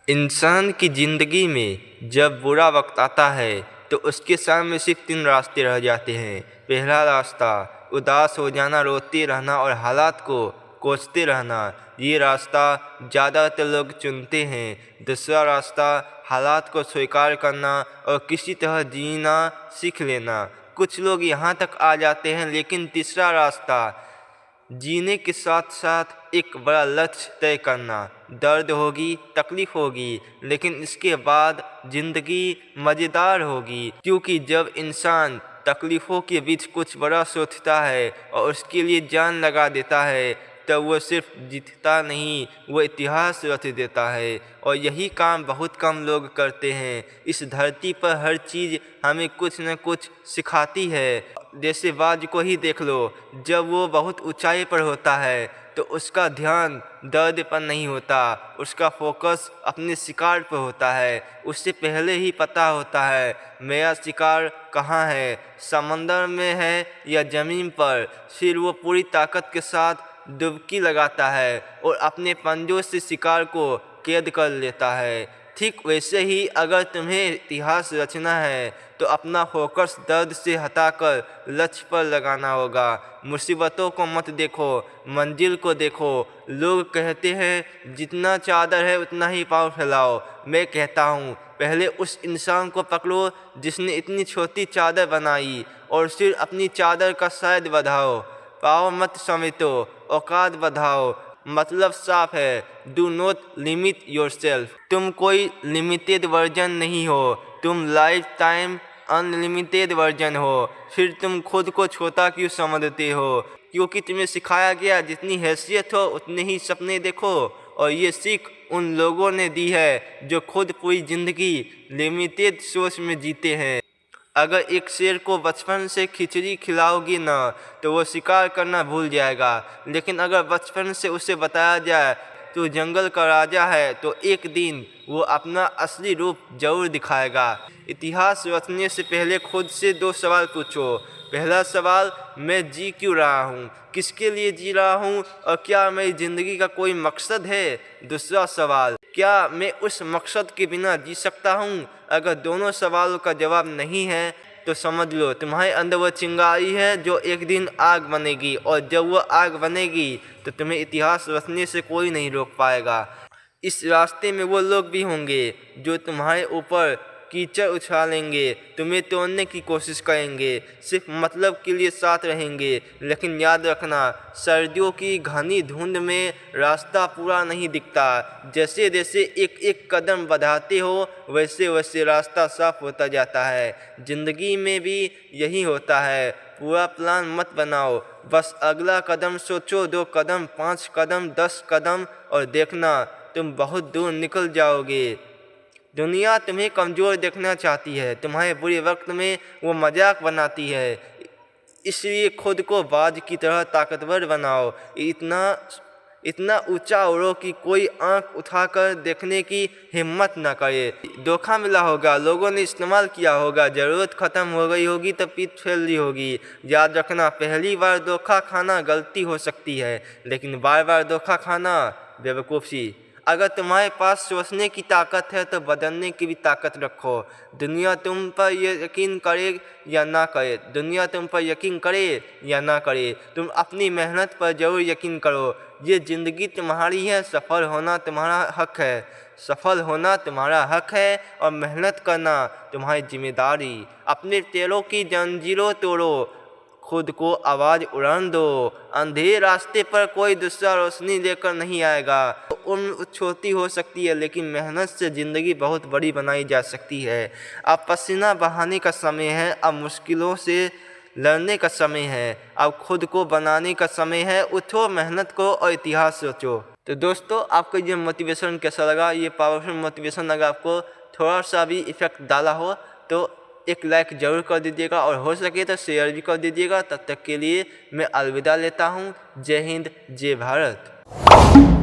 इंसान की ज़िंदगी में जब बुरा वक्त आता है तो उसके सामने सिर्फ 3 रास्ते रह जाते हैं। पहला रास्ता उदास हो जाना, रोते रहना और हालात को कोसते रहना। ये रास्ता ज़्यादातर लोग चुनते हैं। दूसरा रास्ता हालात को स्वीकार करना और किसी तरह जीना सीख लेना। कुछ लोग यहाँ तक आ जाते हैं, लेकिन तीसरा रास्ता जीने के साथ साथ एक बड़ा लक्ष्य तय करना। दर्द होगी, तकलीफ होगी, लेकिन इसके बाद ज़िंदगी मज़ेदार होगी, क्योंकि जब इंसान तकलीफ़ों के बीच कुछ बड़ा सोचता है और उसके लिए जान लगा देता है, तब वो सिर्फ जीतता नहीं, वो इतिहास रच देता है। और यही काम बहुत कम लोग करते हैं। इस धरती पर हर चीज़ हमें कुछ न कुछ सिखाती है। जैसे बाज को ही देख लो, जब वो बहुत ऊंचाई पर होता है तो उसका ध्यान दर्द पर नहीं होता, उसका फोकस अपने शिकार पर होता है। उससे पहले ही पता होता है मेरा शिकार कहाँ है, समंदर में है या ज़मीन पर। फिर वो पूरी ताकत के साथ डुबकी लगाता है और अपने पंजों से शिकार को कैद कर लेता है। ठीक वैसे ही अगर तुम्हें इतिहास रचना है तो अपना फोकस दर्द से हटाकर लक्ष्य पर लगाना होगा। मुसीबतों को मत देखो, मंजिल को देखो। लोग कहते हैं जितना चादर है उतना ही पाँव फैलाओ। मैं कहता हूँ पहले उस इंसान को पकड़ो जिसने इतनी छोटी चादर बनाई, और फिर अपनी चादर का शायद बढ़ाओ। पाँव मत समेटो, औकात बढ़ाओ। मतलब साफ है, डू नॉट लिमिट योरसेल्फ। तुम कोई लिमिटेड वर्जन नहीं हो, तुम लाइफ टाइम अनलिमिटेड वर्जन हो। फिर तुम खुद को छोटा क्यों समझते हो? क्योंकि तुम्हें सिखाया गया जितनी हैसियत हो उतने ही सपने देखो। और ये सीख उन लोगों ने दी है जो खुद पूरी ज़िंदगी लिमिटेड सोच में जीते हैं। अगर एक शेर को बचपन से खिचड़ी खिलाओगी ना तो वो शिकार करना भूल जाएगा, लेकिन अगर बचपन से उसे बताया जाए तो जंगल का राजा है, तो एक दिन वो अपना असली रूप जरूर दिखाएगा। इतिहास रचने से पहले खुद से 2 सवाल पूछो। पहला सवाल, मैं जी क्यों रहा हूँ, किसके लिए जी रहा हूँ, और क्या मेरी ज़िंदगी का कोई मकसद है? दूसरा सवाल, क्या मैं उस मकसद के बिना जी सकता हूँ? अगर दोनों सवालों का जवाब नहीं है तो समझ लो तुम्हारे अंदर वो चिंगारी है जो एक दिन आग बनेगी, और जब वो आग बनेगी तो तुम्हें इतिहास रचने से कोई नहीं रोक पाएगा। इस रास्ते में वो लोग भी होंगे जो तुम्हारे ऊपर कीचड़ उछालेंगे, तुम्हें तोड़ने की कोशिश करेंगे, सिर्फ मतलब के लिए साथ रहेंगे। लेकिन याद रखना, सर्दियों की घनी धुंध में रास्ता पूरा नहीं दिखता। जैसे जैसे एक एक कदम बढ़ाते हो वैसे वैसे रास्ता साफ होता जाता है। ज़िंदगी में भी यही होता है। पूरा प्लान मत बनाओ, बस अगला कदम सोचो। 2 कदम, 5 कदम, 10 कदम, और देखना तुम बहुत दूर निकल जाओगे। दुनिया तुम्हें कमज़ोर देखना चाहती है, तुम्हारे बुरे वक्त में वो मजाक बनाती है। इसलिए खुद को बाज की तरह ताकतवर बनाओ। इतना ऊंचा उड़ो कि कोई आंख उठाकर देखने की हिम्मत न करे। धोखा मिला होगा, लोगों ने इस्तेमाल किया होगा, ज़रूरत ख़त्म हो गई होगी तो पीठ फैल रही होगी। याद रखना, पहली बार धोखा खाना गलती हो सकती है, लेकिन बार बार धोखा खाना बेवकूफ़ी। अगर तुम्हारे पास सोचने की ताकत है तो बदलने की भी ताकत रखो। दुनिया तुम पर यकीन करे या ना करे, दुनिया तुम पर यकीन करे या ना करे, तुम अपनी मेहनत पर ज़रूर यकीन करो। ये ज़िंदगी तुम्हारी है, सफल होना तुम्हारा हक है। सफल होना तुम्हारा हक है और मेहनत करना तुम्हारी जिम्मेदारी। अपने तेलों की जंजीरों तोड़ो, खुद को आवाज़ उड़ान दो। अंधेरे रास्ते पर कोई दूसरा रोशनी लेकर नहीं आएगा। उम्र छोटी हो सकती है, लेकिन मेहनत से ज़िंदगी बहुत बड़ी बनाई जा सकती है। अब पसीना बहाने का समय है, अब मुश्किलों से लड़ने का समय है, अब खुद को बनाने का समय है। उठो, मेहनत करो और इतिहास सोचो। तो दोस्तों, आपको ये मोटिवेशन कैसा लगा? ये पावरफुल मोटिवेशन अगर आपको थोड़ा सा भी इफ़ेक्ट डाला हो तो एक लाइक ज़रूर कर दीजिएगा, और हो सके तो शेयर भी कर दीजिएगा। तब तक के लिए मैं अलविदा लेता हूँ। जय हिंद, जय भारत।